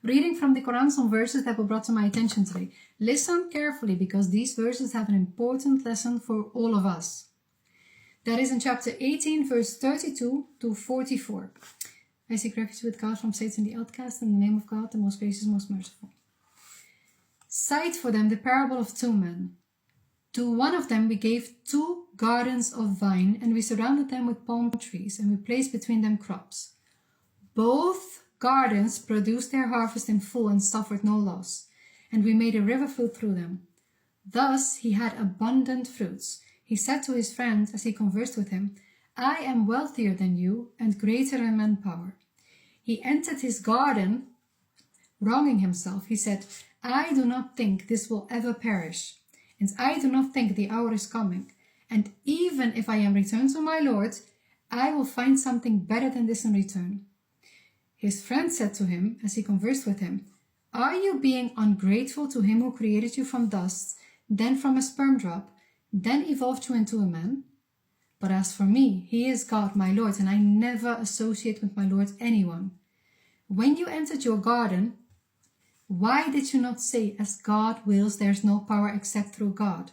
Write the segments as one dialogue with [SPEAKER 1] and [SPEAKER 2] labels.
[SPEAKER 1] Reading from the Quran, some verses that were brought to my attention today. Listen carefully because these verses have an important lesson for all of us. That is in chapter 18, verse 32 to 44. I seek refuge with God from Satan the outcast in the name of God, the most gracious, most merciful. Cite for them the parable of two men. To one of them we gave 2 gardens of vine, and we surrounded them with palm trees, and we placed between them crops. Both gardens produced their harvest in full and suffered no loss, and we made a river flow through them. Thus he had abundant fruits. He said to his friend as he conversed with him, I am wealthier than you and greater in manpower. He entered his garden, wronging himself. He said, I do not think this will ever perish, and I do not think the hour is coming. And even if I am returned to my Lord, I will find something better than this in return. His friend said to him as he conversed with him, Are you being ungrateful to him who created you from dust, then from a sperm drop, then evolved you into a man? But as for me, he is God, my Lord, and I never associate with my Lord anyone. When you entered your garden, why did you not say, as God wills, there is no power except through God?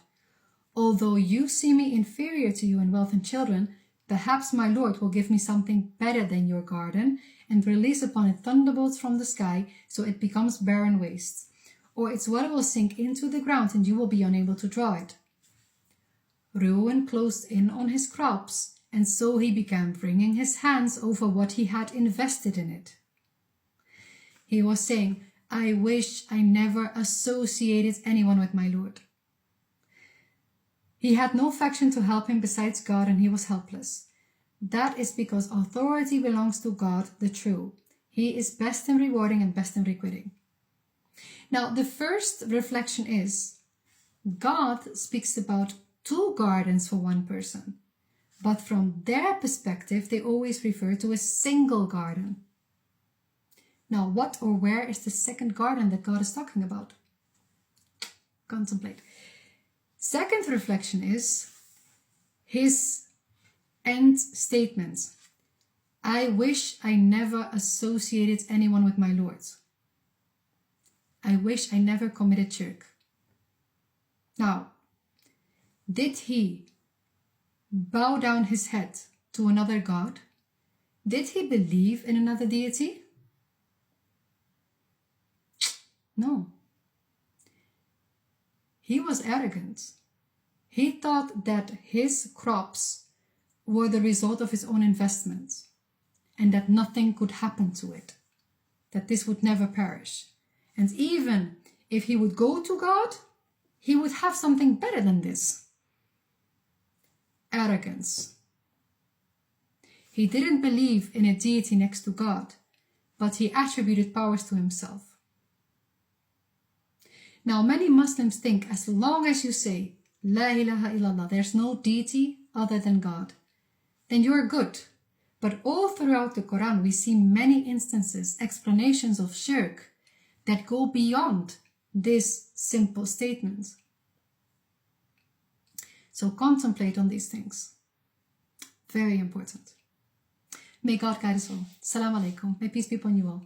[SPEAKER 1] Although you see me inferior to you in wealth and children, perhaps my Lord will give me something better than your garden and release upon it thunderbolts from the sky so it becomes barren waste. Or its water will sink into the ground and you will be unable to draw it. Ruin closed in on his crops, and so he began wringing his hands over what he had invested in it. He was saying, I wish I never associated anyone with my Lord. He had no faction to help him besides God, and he was helpless. That is because authority belongs to God, the true. He is best in rewarding and best in requiting. Now, the first reflection is, God speaks about 2 gardens for one person, but from their perspective, they always refer to a single garden. Now, what or where is the second garden that God is talking about? Contemplate. Second reflection is his end statement. I wish I never associated anyone with my Lord. I wish I never committed shirk. Now, did he bow down his head to another God? Did he believe in another deity? No. He was arrogant. He thought that his crops were the result of his own investments and that nothing could happen to it, that this would never perish. And even if he would go to God, he would have something better than this. Arrogance. He didn't believe in a deity next to God, but he attributed powers to himself. Now, many Muslims think as long as you say, La ilaha illallah, there's no deity other than God, then you are good. But all throughout the Quran, we see many instances, explanations of shirk that go beyond this simple statement. So contemplate on these things. Very important. May God guide us all. Assalamu alaikum. May peace be upon you all.